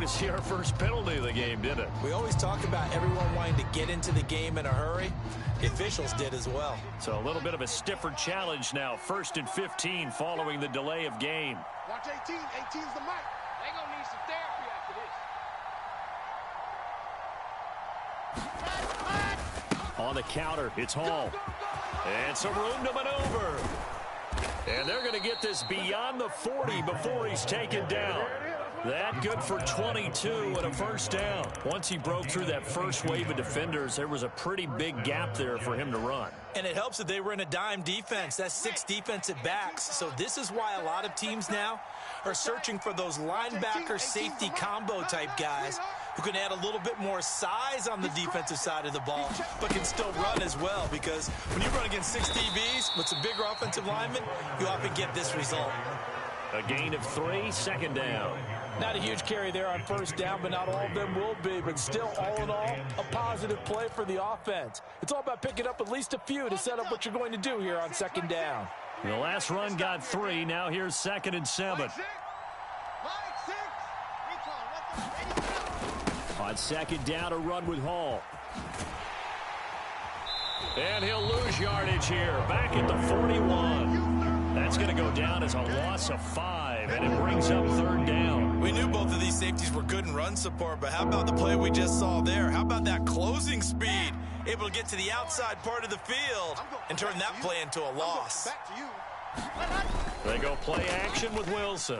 to see our first penalty of the game, didn't it? We always talk about everyone wanting to get into the game in a hurry. The officials did as well. So a little bit of a stiffer challenge now. 1st and 15 following the delay of game. Watch 18. 18's the mic. They're going to need some therapy after this. On the counter, it's Hall. And some room to maneuver. And they're going to get this beyond the 40 before he's taken down. That good for 22 and a first down. Once he broke through that first wave of defenders, there was a pretty big gap there for him to run. And it helps that they were in a dime defense. That's 6 defensive backs. So this is why a lot of teams now are searching for those linebacker safety combo type guys who can add a little bit more size on the defensive side of the ball, but can still run as well, because when you run against 6 DBs with some bigger offensive linemen, you often get this result. A gain of 3, second down. Not a huge carry there on first down, but not all of them will be. But still, all in all, a positive play for the offense. It's all about picking up at least a few to set up what you're going to do here on second down. The last run got 3. Now here's 2nd and 7. On second down, a run with Hall. And he'll lose yardage here. Back at the 41. That's going to go down as a loss of 5, and it brings up 3rd down. We knew both of these safeties were good in run support, but how about the play we just saw there? How about that closing speed? Able to get to the outside part of the field and turn that play into a loss. They go play action with Wilson.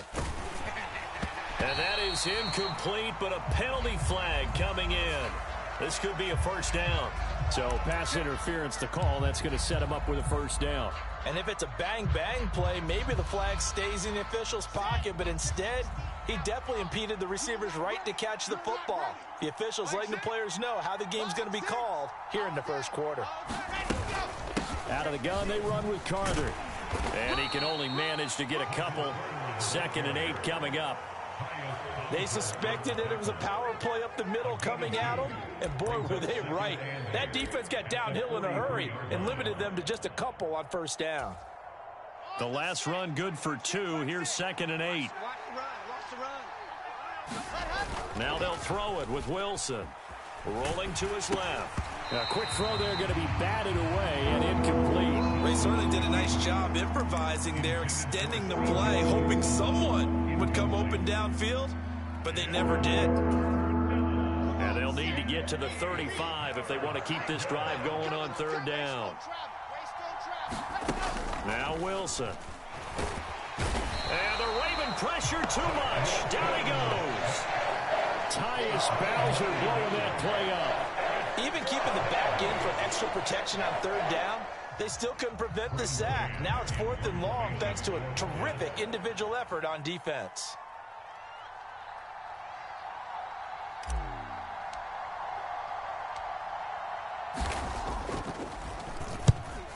And that is incomplete, but a penalty flag coming in. This could be a first down. So pass interference to call. That's going to set him up with a first down. And if it's a bang-bang play, maybe the flag stays in the official's pocket, but instead, he definitely impeded the receiver's right to catch the football. The officials letting the players know how the game's going to be called here in the first quarter. Out of the gun, they run with Carter. And he can only manage to get a couple. 2nd and 8 coming up. They suspected that it was a power play up the middle coming at them, and boy, were they right. That defense got downhill in a hurry and limited them to just a couple on first down. The last run good for 2. Here's 2nd and 8. Now they'll throw it with Wilson. Rolling to his left. A quick throw there going to be batted away and incomplete. They certainly did a nice job improvising there, extending the play, hoping someone would come open downfield, but they never did. And they'll need to get to the 35 if they want to keep this drive going on 3rd down. Now Wilson. And the Raven pressure too much. Down he goes. Tyus Bowser blowing that play up. Even keeping the back in for extra protection on 3rd down, they still couldn't prevent the sack. Now it's 4th and long thanks to a terrific individual effort on defense.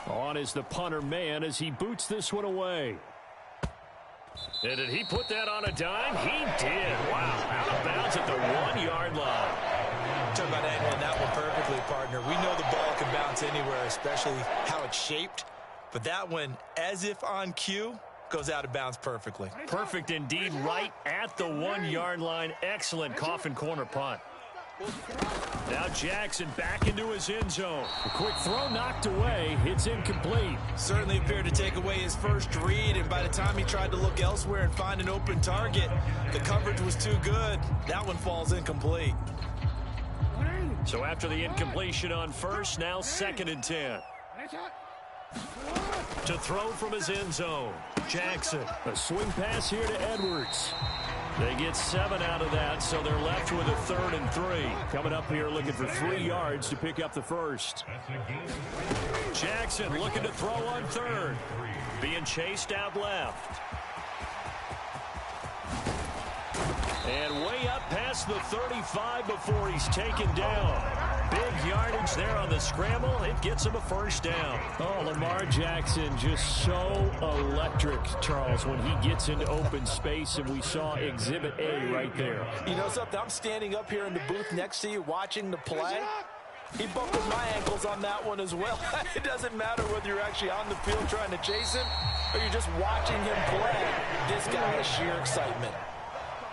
On is the punter man as he boots this one away. And did he put that on a dime? He did. Wow, out of bounds at the 1-yard line. Talk about angling that one perfectly, partner. We know the ball can bounce anywhere, especially how it's shaped. But that one, as if on cue, goes out of bounds perfectly. Perfect indeed, right at the 1-yard line. Excellent coffin corner punt. Now Jackson back into his end zone. A quick throw knocked away. It's incomplete. Certainly appeared to take away his first read, and by the time he tried to look elsewhere and find an open target, the coverage was too good. That one falls incomplete. So after the incompletion on first, now 2nd and 10. To throw from his end zone, Jackson. A swing pass here to Edwards. They get 7 out of that, so they're left with a 3rd and 3. Coming up here looking for 3 yards to pick up the first. Jackson looking to throw on 3rd. Being chased out left. And way up past the 35 before he's taken down. Big yardage there on the scramble. It gets him a first down. Oh, Lamar Jackson just so electric, Charles, when he gets into open space, and we saw Exhibit A right there. You know something? I'm standing up here in the booth next to you watching the play. He bumped my ankles on that one as well. It doesn't matter whether you're actually on the field trying to chase him or you're just watching him play. This guy is sheer excitement.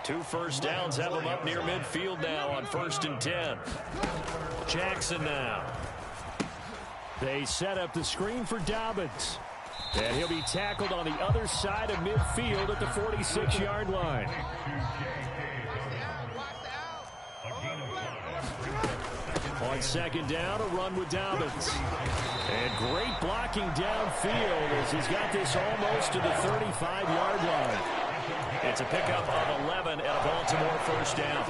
2 first downs have him up near midfield now on 1st and 10. Jackson now. They set up the screen for Dobbins. And he'll be tackled on the other side of midfield at the 46-yard line. On 2nd down, a run with Dobbins. And great blocking downfield as he's got this almost to the 35-yard line. It's a pickup of 11 at a Baltimore 1st down.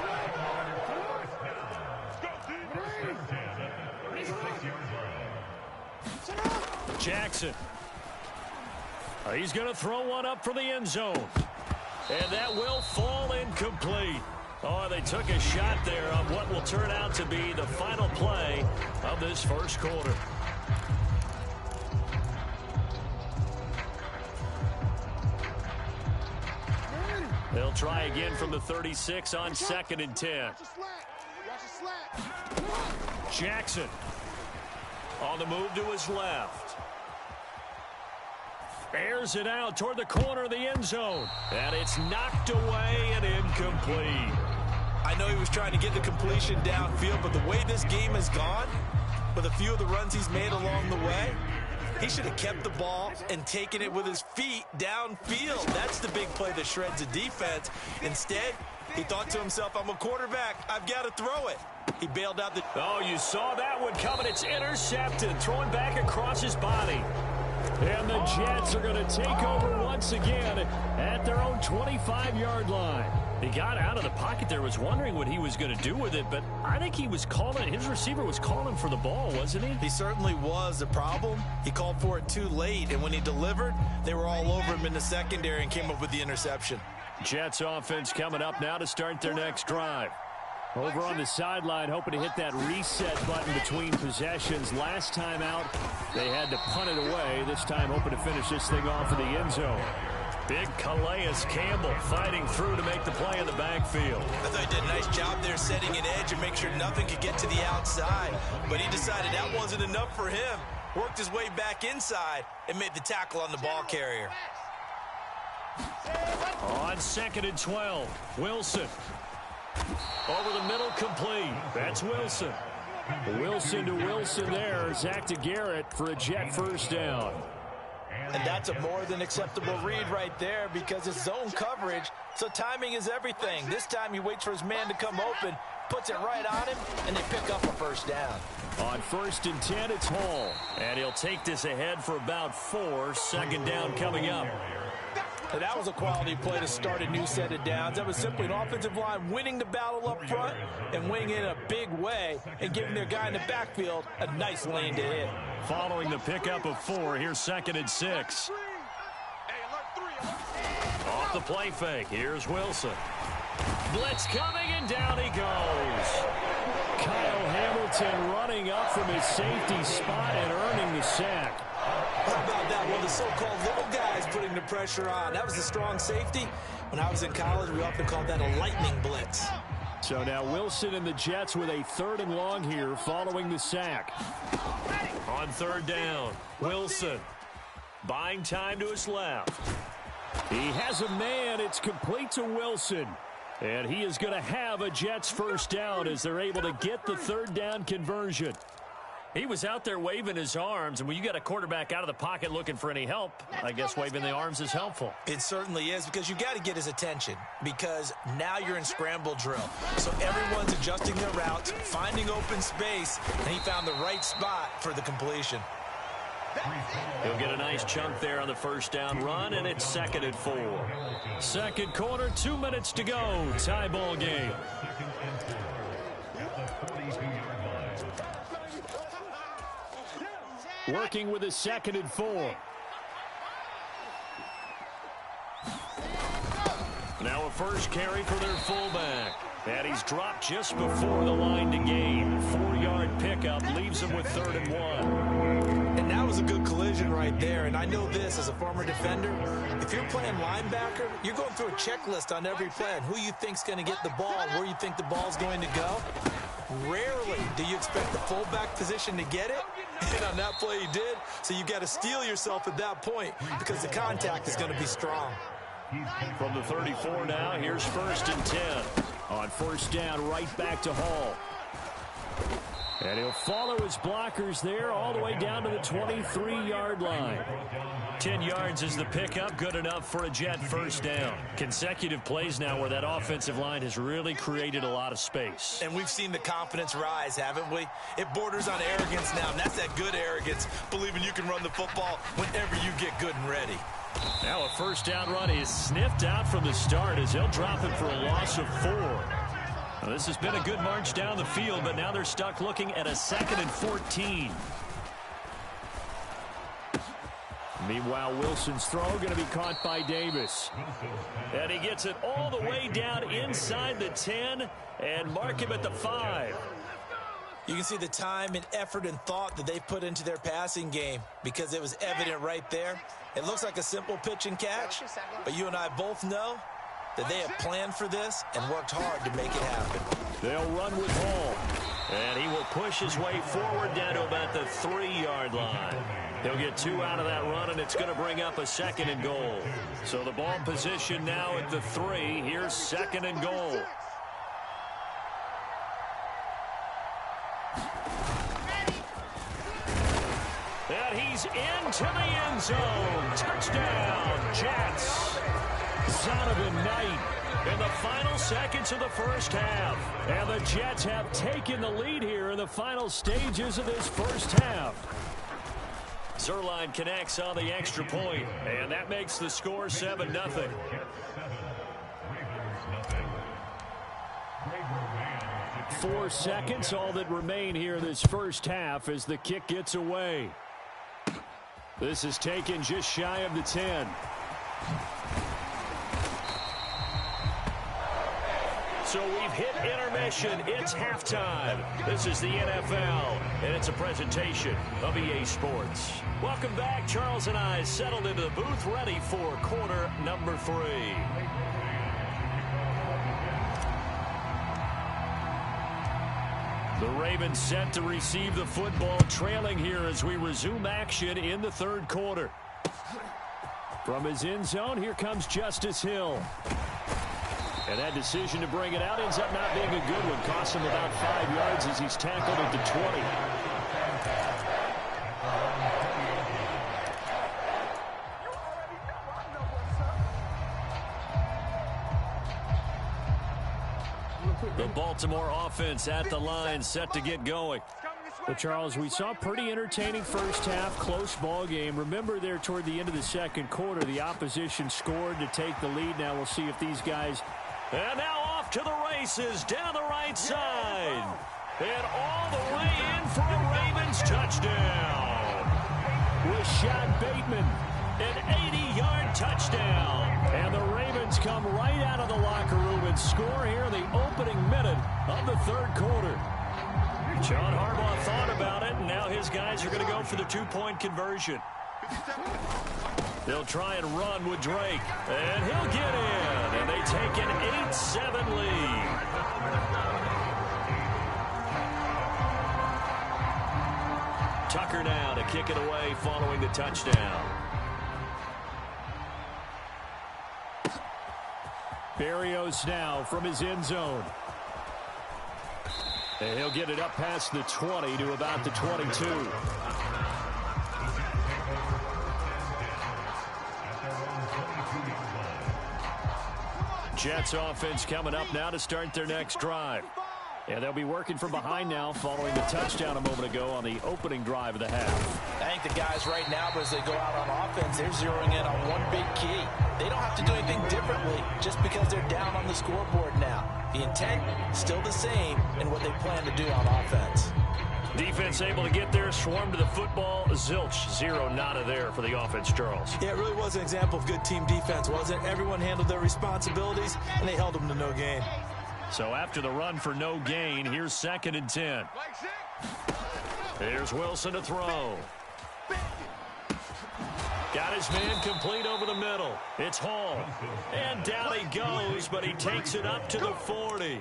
Jackson. He's going to throw one up for the end zone. And that will fall incomplete. Oh, they took a shot there on what will turn out to be the final play of this first quarter. They'll try again from the 36 on 2nd and 10. Jackson on the move to his left. Airs it out toward the corner of the end zone. And it's knocked away and incomplete. I know he was trying to get the completion downfield, but the way this game has gone, with a few of the runs he's made along the way, he should have kept the ball and taken it with his feet downfield. That's the big play that shreds a defense. Instead, he thought to himself, I'm a quarterback. I've got to throw it. He bailed out the... Oh, you saw that one coming. It's intercepted. Throwing back across his body. And the Jets are going to take over once again at their own 25-yard line. He got out of the pocket there, was wondering what he was going to do with it, but I think he was calling, his receiver was calling for the ball, wasn't he? He certainly was. The problem, he called for it too late, and when he delivered, they were all over him in the secondary and came up with the interception. Jets offense coming up now to start their next drive. Over on the sideline, hoping to hit that reset button between possessions. Last time out, they had to punt it away. This time, hoping to finish this thing off in the end zone. Big Calais Campbell fighting through to make the play in the backfield. I thought he did a nice job there setting an edge and make sure nothing could get to the outside. But he decided that wasn't enough for him. Worked his way back inside and made the tackle on the ball carrier. On 2nd and 12, Wilson. Over the middle, complete. That's Wilson. Wilson to Wilson there. Zach to Garrett for a Jet first down. And that's a more than acceptable read right there because it's zone coverage, so timing is everything. This time he waits for his man to come open, puts it right on him, and they pick up a first down. On 1st and 10, it's Hall. And he'll take this ahead for about 4. 2nd down coming up. And that was a quality play to start a new set of downs. That was simply an offensive line winning the battle up front and winning in a big way and giving their guy in the backfield a nice lane to hit. Following the pickup of 4, here's 2nd and 6. Off the play fake, here's Wilson. Blitz coming, and down he goes. Kyle Hamilton running up from his safety spot and earning the sack. How about that? One of the so-called little guys putting the pressure on. That was a strong safety. When I was in college, we often called that a lightning blitz. So now Wilson and the Jets with a 3rd and long here following the sack. On 3rd down, Wilson buying time to his left. He has a man. It's complete to Wilson. And he is going to have a Jets first down as they're able to get the 3rd down conversion. He was out there waving his arms, and when you got a quarterback out of the pocket looking for any help, I guess waving the arms is helpful. It certainly is, because you got to get his attention, because now you're in scramble drill. So everyone's adjusting their routes, finding open space, and he found the right spot for the completion. He'll get a nice chunk there on the first down run, and it's 2nd and 4. Second quarter, 2 minutes to go. Tie ball game. Working with a 2nd and 4. Now a first carry for their fullback. And he's dropped just before the line to gain. 4-yard pickup leaves him with 3rd and 1. And that was a good collision right there. And I know this as a former defender. If you're playing linebacker, you're going through a checklist on every play on who you think's going to get the ball, where you think the ball's going to go. Rarely do you expect the fullback position to get it. And on that play he did. So you got to steel yourself at that point because the contact is going to be strong. From the 34 now, here's 1st and 10. On 1st down, right back to Hall. And he'll follow his blockers there all the way down to the 23-yard line. 10 yards is the pickup, good enough for a Jet 1st down. Consecutive plays now where that offensive line has really created a lot of space. And we've seen the confidence rise, haven't we? It borders on arrogance now, and that's that good arrogance, believing you can run the football whenever you get good and ready. Now a 1st down run is sniffed out from the start as he'll drop it for a loss of 4. Now, this has been a good march down the field, but now they're stuck looking at a 2nd and 14. Meanwhile, Wilson's throw going to be caught by Davis. And he gets it all the way down inside the 10 and mark him at the 5. You can see the time and effort and thought that they've put into their passing game because it was evident right there. It looks like a simple pitch and catch, but you and I both know that they have planned for this and worked hard to make it happen. They'll run with Hall, and he will push his way forward down to about the 3-yard line. He'll get 2 out of that run, and it's going to bring up a 2nd and goal. So the ball position now at the 3. Here's 2nd and goal. And he's into the end zone. Touchdown, Jets. Zonovan Knight in the final seconds of the 1st half. And the Jets have taken the lead here in the final stages of this 1st half. Zerline connects on the extra point, and that makes the score 7-0. 4 seconds, all that remain here in this 1st half as the kick gets away. This is taken just shy of the 10. So we've hit intermission. It's halftime. This is the NFL, and it's a presentation of EA Sports. Welcome back. Charles and I settled into the booth, ready for quarter number 3. The Ravens set to receive the football, trailing here as we resume action in the 3rd quarter. From his end zone, here comes Justice Hill. And that decision to bring it out ends up not being a good one. Costs him about 5 yards as he's tackled at the 20. The Baltimore offense at the line, set to get going. Well, Charles, we saw a pretty entertaining 1st half, close ball game. Remember there toward the end of the 2nd quarter, the opposition scored to take the lead. Now we'll see if these guys... And now off to the races, down the right side. And all the way in for a Ravens touchdown. Rashad Bateman, an 80-yard touchdown. And the Ravens come right out of the locker room and score here in the opening minute of the 3rd quarter. John Harbaugh thought about it, and now his guys are going to go for the 2-point conversion. They'll try and run with Drake, and he'll get in, and they take an 8-7 lead. Tucker now to kick it away following the touchdown. Berrios now from his end zone. And he'll get it up past the 20 to about the 22. Jets offense coming up now to start their next drive. And they'll be working from behind now following the touchdown a moment ago on the opening drive of the half. I think the guys right now, as they go out on offense, they're zeroing in on one big key. They don't have to do anything differently just because they're down on the scoreboard now. The intent still the same in what they plan to do on offense. Defense able to get there, swarm to the football. Zilch, 0 nada there for the offense, Charles. Yeah, it really was an example of good team defense, wasn't it? Everyone handled their responsibilities, and they held them to no gain. So after the run for no gain, here's 2nd and 10. Here's Wilson to throw. Got his man complete over the middle. It's Hall. And down he goes, but he takes it up to the 40.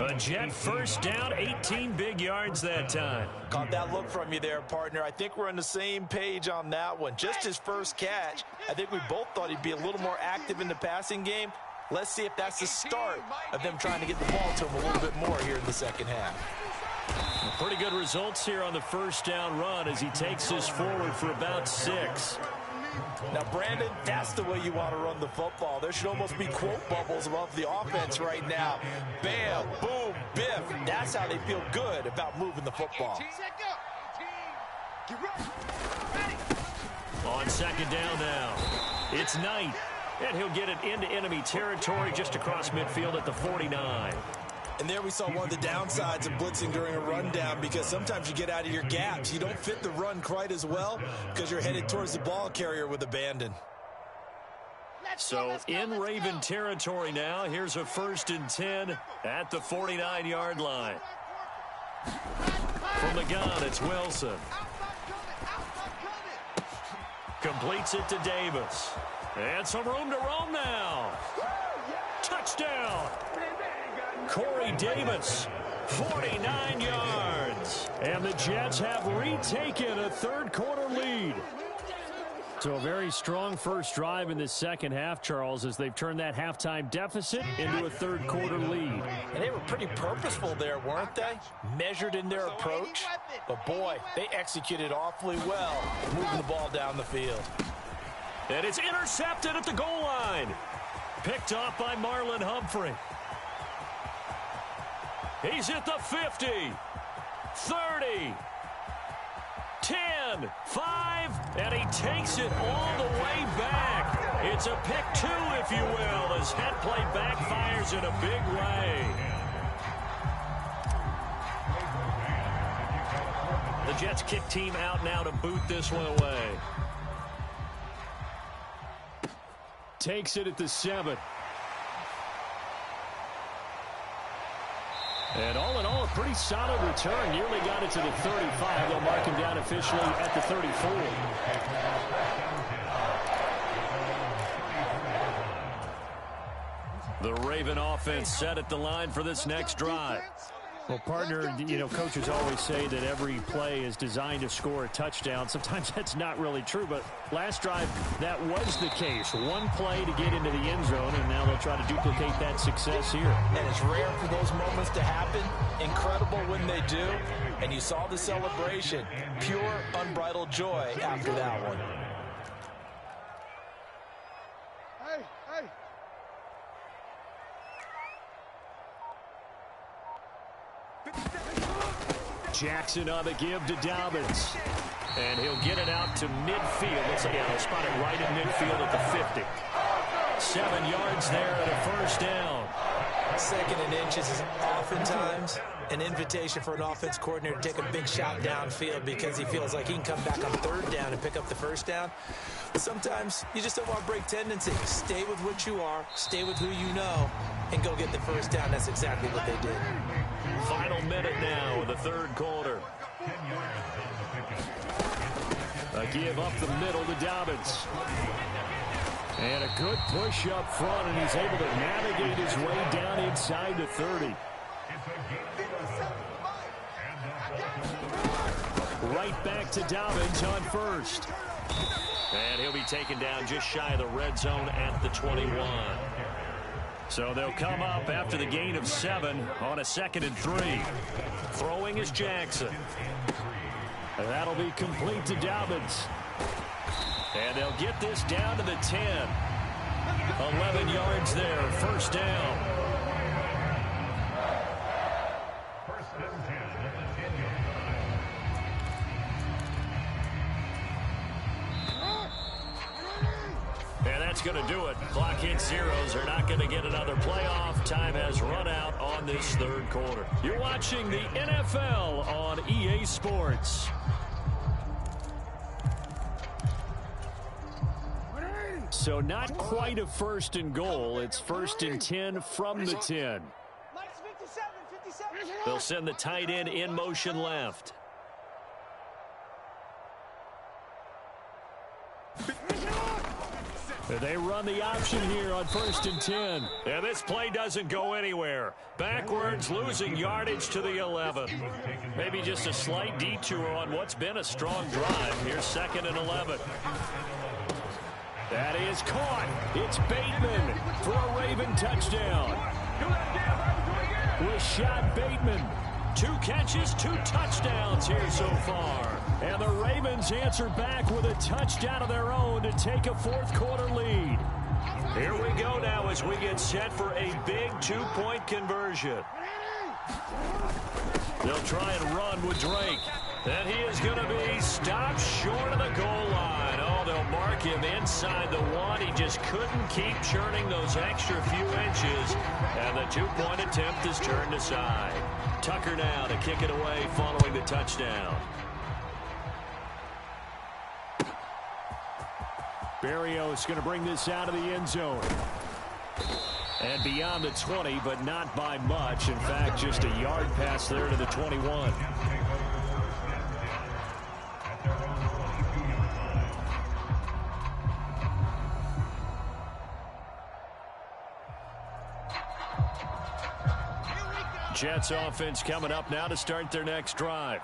A Jet first down, 18 big yards that time. Caught that look from you there, partner. I think we're on the same page on that one. Just his first catch, I think we both thought he'd be a little more active in the passing game. Let's see if that's the start of them trying to get the ball to him a little bit more here in the second half. Pretty good results here on the first down run as he takes this forward for about 6. Now, Brandon, that's the way you want to run the football. There should almost be quote bubbles above the offense right now. Bam, boom, biff. That's how they feel good about moving the football. On second down now, it's Knight, and he'll get it into enemy territory just across midfield at the 49. And there we saw one of the downsides of blitzing during a rundown, because sometimes you get out of your gaps. You don't fit the run quite as well because you're headed towards the ball carrier with abandon. So in Raven territory now, here's a 1st and 10 at the 49-yard line. From the gun, it's Wilson. Completes it to Davis. And some room to roam now. Touchdown. Corey Davis, 49 yards. And the Jets have retaken a third-quarter lead. So a very strong first drive in the second half, Charles, as they've turned that halftime deficit into a third-quarter lead. And they were pretty purposeful there, weren't they? Measured in their approach. But, boy, they executed awfully well, moving the ball down the field. And it's intercepted at the goal line. Picked off by Marlon Humphrey. He's at the 50, 30, 10, 5, and he takes it all the way back. It's a pick 2, if you will, as head play backfires in a big way. The Jets kick team out now to boot this one away. Takes it at the 7. And all in all, a pretty solid return. Nearly got it to the 35. They'll mark him down officially at the 34. The Raven offense set at the line for this next drive. Well, partner, you know, coaches always say that every play is designed to score a touchdown. Sometimes that's not really true, but last drive, that was the case. One play to get into the end zone, and now they'll try to duplicate that success here. And it's rare for those moments to happen. Incredible when they do. And you saw the celebration. Pure, unbridled joy after that one. Jackson on the give to Dobbins. And he'll get it out to midfield. Looks like he'll spot it right in midfield at the 50. 7 yards there and a first down. 2nd and inches is oftentimes an invitation for an offense coordinator to take a big shot downfield because he feels like he can come back on 3rd down and pick up the first down. But sometimes you just don't want to break tendency. Stay with what you are, stay with who you know, and go get the first down. That's exactly what they did. Final minute now in the 3rd quarter. A give up the middle to Dobbins. And a good push up front, and he's able to navigate his way down inside the 30. Right back to Dobbins on 1st. And he'll be taken down just shy of the red zone at the 21. So they'll come up after the gain of 7 on a 2nd and 3. Throwing is Jackson. And that'll be complete to Dobbins. And they'll get this down to the 10. 11 yards there, first down. And that's going to do it. Clock hits zeros. They're not going to get another playoff. Time has run out on this 3rd quarter. You're watching the NFL on EA Sports. So not quite a 1st and goal. It's 1st and 10 from the 10. They'll send the tight end in motion left. They run the option here on 1st and 10. And this play doesn't go anywhere. Backwards, losing yardage to the 11. Maybe just a slight detour on what's been a strong drive. Here's 2nd and 11. That is caught. It's Bateman for a Raven touchdown. Rashad Bateman. 2 catches, 2 touchdowns here so far. And the Ravens answer back with a touchdown of their own to take a 4th quarter lead. Here we go now as we get set for a big 2-point conversion. They'll try and run with Drake. And he is going to be stopped short of the goal line. Oh, they'll mark him inside the 1. He just couldn't keep churning those extra few inches. And the 2-point attempt is turned aside. Tucker now to kick it away following the touchdown. Berrios going to bring this out of the end zone. And beyond the 20, but not by much. In fact, just a yard pass there to the 21. Jets offense coming up now to start their next drive.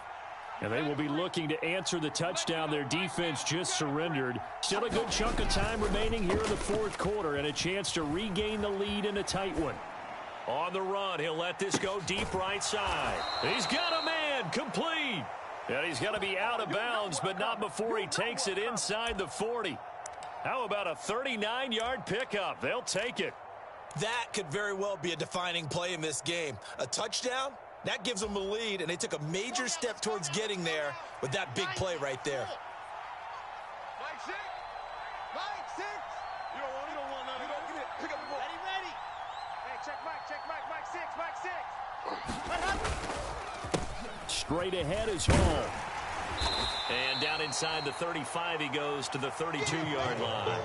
And they will be looking to answer the touchdown their defense just surrendered. Still a good chunk of time remaining here in the 4th quarter and a chance to regain the lead in a tight one. On the run, he'll let this go deep right side. He's got a man, complete. And he's going to be out of bounds, but not before he takes it inside the 40. How about a 39-yard pickup? They'll take it. That could very well be a defining play in this game. A touchdown, that gives them a lead, and they took a major step towards getting there with that big play right there. Mike 6. Mike 6. You don't want none of it. Pick up the ball. Ready. Hey, check Mike. Mike 6. Straight ahead is Hall. And down inside the 35, he goes to the 32-yard line.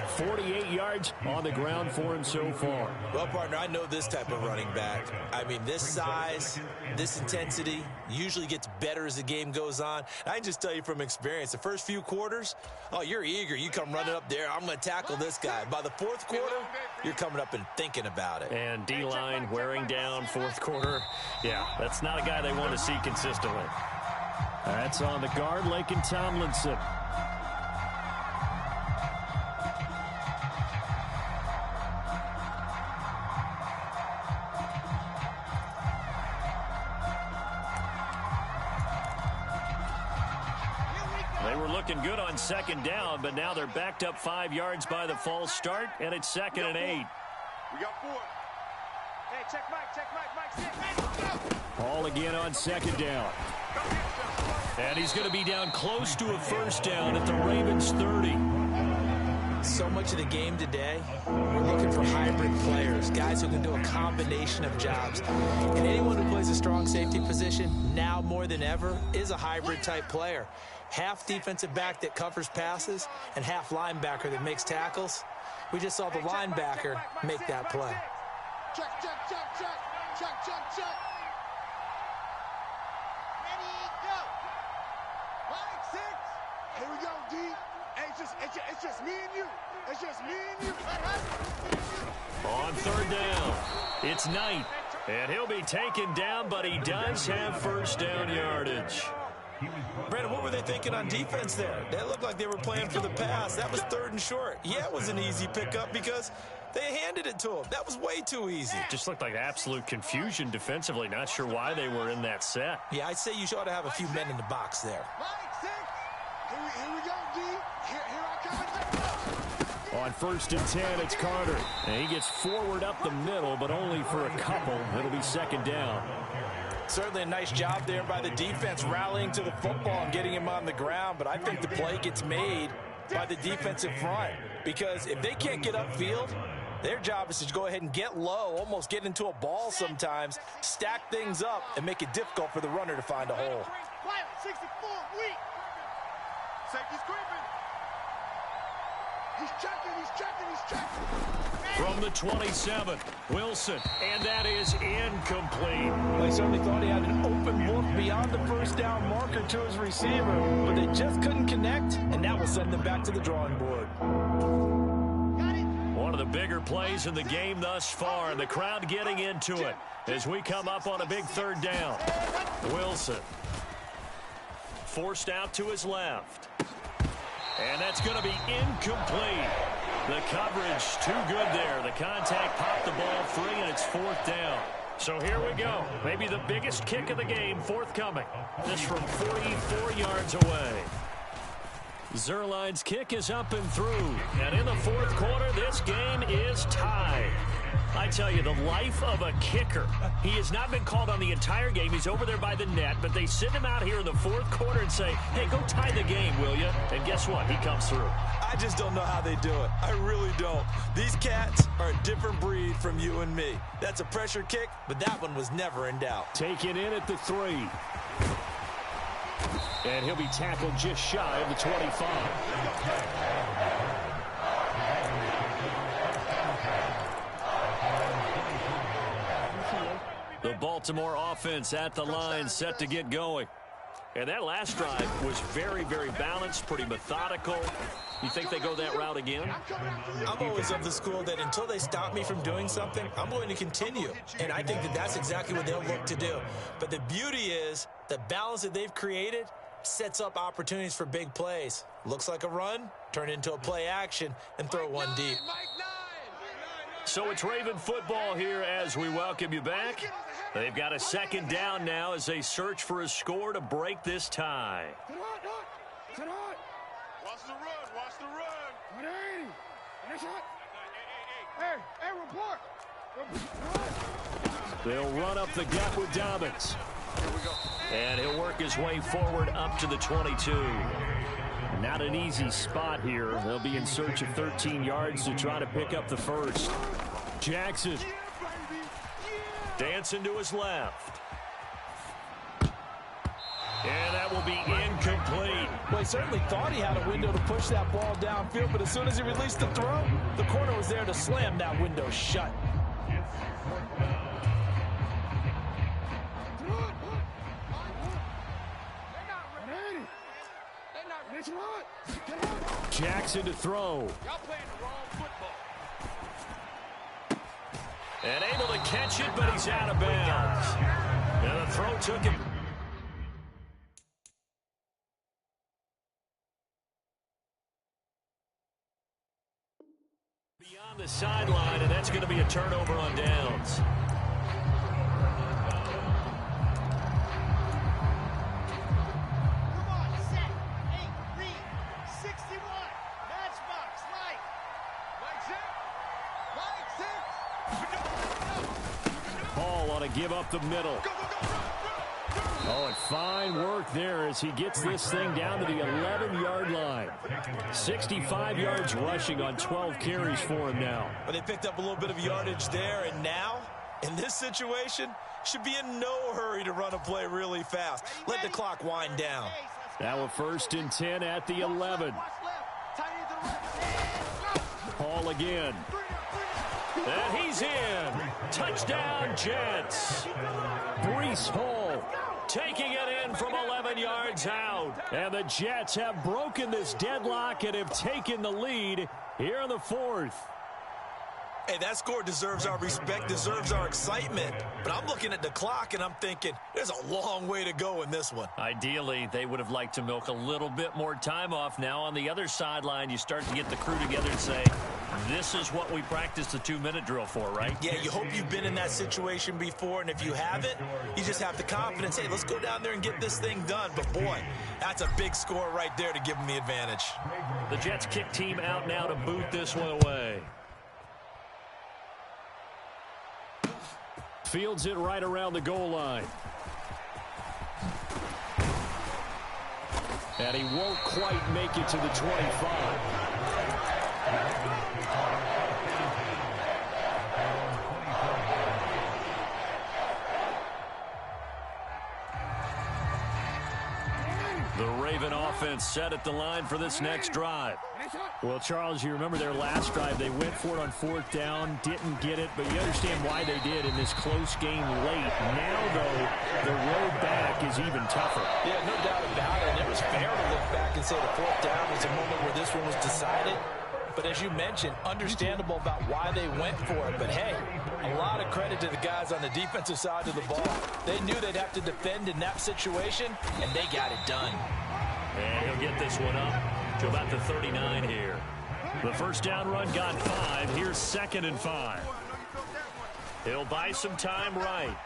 48 yards on the ground for him so far. Well, partner, I know this type of running back. I mean, this size, this intensity usually gets better as the game goes on. I can just tell you from experience, the first few quarters, oh, you're eager. You come running up there, I'm going to tackle this guy. By the 4th quarter, you're coming up and thinking about it. And D-line wearing down 4th quarter. Yeah, that's not a guy they want to see consistently. That's on the guard, Laken Tomlinson. They were looking good on 2nd down, but now they're backed up 5 yards by the false start, and it's 2nd and 8. We got 4. Hey, check Mike. 6. Hall again on 2nd down. And he's going to be down close to a 1st down at the Ravens 30. So much of the game today, we're looking for hybrid players, guys who can do a combination of jobs. And anyone who plays a strong safety position, now more than ever, is a hybrid type player. Half defensive back that covers passes and half linebacker that makes tackles. We just saw the linebacker make that play. Check. Here we go, D. It's just me and you. It's just me and you. On 3rd down, it's Knight. And he'll be taken down, but he does have 1st down yardage. Brandon, what were they thinking on defense there? They looked like they were playing for the pass. That was 3rd and short. Yeah, it was an easy pickup because they handed it to him. That was way too easy. Just looked like absolute confusion defensively. Not sure why they were in that set. Yeah, I'd say you ought to have a few men in the box there. Mike 6. Here we go, D. Here I come. On 1st and 10, it's Carter. And he gets forward up the middle, but only for a couple. It'll be 2nd down. Certainly a nice job there by the defense rallying to the football and getting him on the ground, but I think the play gets made by the defensive front because if they can't get upfield, their job is to go ahead and get low, almost get into a ball sometimes, stack things up, and make it difficult for the runner to find a hole. 64, weak. Safety's creeping. He's checking. From the 27, Wilson, and that is incomplete. Well, he certainly thought he had an open look beyond the 1st down marker to his receiver, but they just couldn't connect, and that will send them back to the drawing board. bigger plays in the game thus far, and the crowd getting into it as we come up on a big third down. Wilson forced out to his left. And that's going to be incomplete. The coverage too good there. The contact popped the ball free, and it's fourth down. So here we go. Maybe the biggest kick of the game forthcoming. This from 44 yards away. Zerline's kick is up and through. And in the fourth quarter, this game is tied. I tell you, the life of a kicker. He has not been called on the entire game. He's over there by the net, but they send him out here in the fourth quarter and say, hey, go tie the game, will you? And guess what? He comes through. I just don't know how they do it. I really don't. These cats are a different breed from you and me. That's a pressure kick, but that one was never in doubt. Taken in at the 3. And he'll be tackled just shy of the 25. The Baltimore offense at the line, set to get going. And that last drive was very, very balanced, pretty methodical. You think they go that route again? I'm always of the school that until they stop me from doing something, I'm going to continue. And I think that that's exactly what they'll look to do. But the beauty is the balance that they've created sets up opportunities for big plays. Looks like a run, turn into a play action, and throw one deep. So it's Raven football here as we welcome you back. They've got a second down now as they search for a score to break this tie. Watch the run. Watch the run. Hey, report. They'll run up the gut with Dobbins. Here we go. And he'll work his way forward up to the 22. Not an easy spot here. They'll be in search of 13 yards to try to pick up the first. Jackson dancing to his left. And that will be incomplete. Well, he certainly thought he had a window to push that ball downfield, but as soon as he released the throw, the corner was there to slam that window shut. Jackson to throw. Y'all playing the wrong football. And able to catch it, but he's out of bounds. And the throw took him. Beyond the sideline, and that's going to be a turnover on downs. Give up the middle. Oh, and fine work there as he gets this thing down to the 11-yard line. 65 yards rushing on 12 carries for him now. But they picked up a little bit of yardage there, and now, in this situation, should be in no hurry to run a play really fast. Let the clock wind down. Now a 1st and 10 at the 11. Hall again. And he's in. Touchdown, Jets. Breece Hall taking it in from 11 yards out. And the Jets have broken this deadlock and have taken the lead here in the 4th. Hey, that score deserves our respect, deserves our excitement. But I'm looking at the clock, and I'm thinking, there's a long way to go in this one. Ideally, they would have liked to milk a little bit more time off. Now on the other sideline, you start to get the crew together and say, this is what we practiced the 2-minute drill for, right? Yeah, you hope you've been in that situation before, and if you haven't, you just have the confidence, hey, let's go down there and get this thing done. But, boy, that's a big score right there to give them the advantage. The Jets kick team out now to boot this one away. Fields it right around the goal line. And he won't quite make it to the 25. The Raven offense set at the line for this next drive. Well, Charles, you remember their last drive. They went for it on 4th down, didn't get it, but you understand why they did in this close game late. Now, though, the road back is even tougher. Yeah, no doubt about it. And it was fair to look back and say the 4th down was a moment where this one was decided. But as you mentioned, understandable about why they went for it. But hey, a lot of credit to the guys on the defensive side of the ball. They knew they'd have to defend in that situation, and they got it done. And he'll get this one up to about the 39 here. The first down run got 5. Here's 2nd and 5. He'll buy some time right.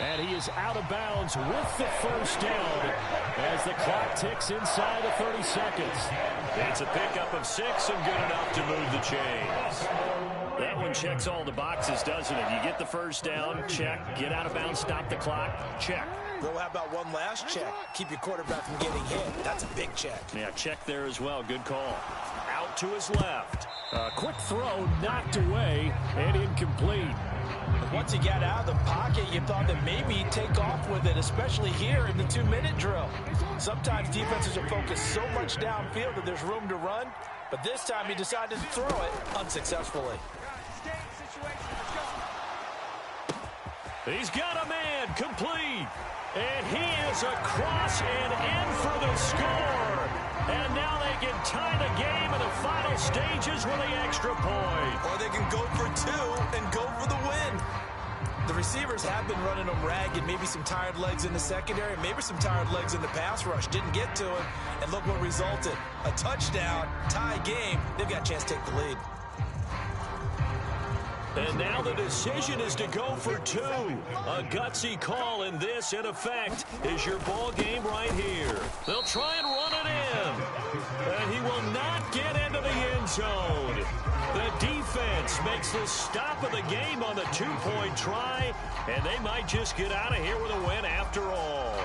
And he is out of bounds with the first down as the clock ticks inside of 30 seconds. It's a pickup of 6 and good enough to move the chains. That one checks all the boxes, doesn't it? You get the first down, check. Get out of bounds, stop the clock, check. Well, how about one last check? Keep your quarterback from getting hit. That's a big check. Yeah, check there as well. Good call. Out to his left. A quick throw knocked away and incomplete. Once he got out of the pocket, you thought that maybe he'd take off with it, especially here in the 2-minute drill. Sometimes defenses are focused so much downfield that there's room to run, but this time he decided to throw it unsuccessfully. He's got a man complete, and he is across and in for the score. And now they can tie the game in the final stages with the extra point. Or they can go for 2 and go for the win. The receivers have been running them ragged. Maybe some tired legs in the secondary, maybe some tired legs in the pass rush. Didn't get to him, and look what resulted. A touchdown, tie game. They've got a chance to take the lead. And now the decision is to go for 2. A gutsy call, and this, in effect, is your ball game right here. They'll try and run it in. And he will not get into the end zone. The defense makes the stop of the game on the 2-point try, and they might just get out of here with a win after all.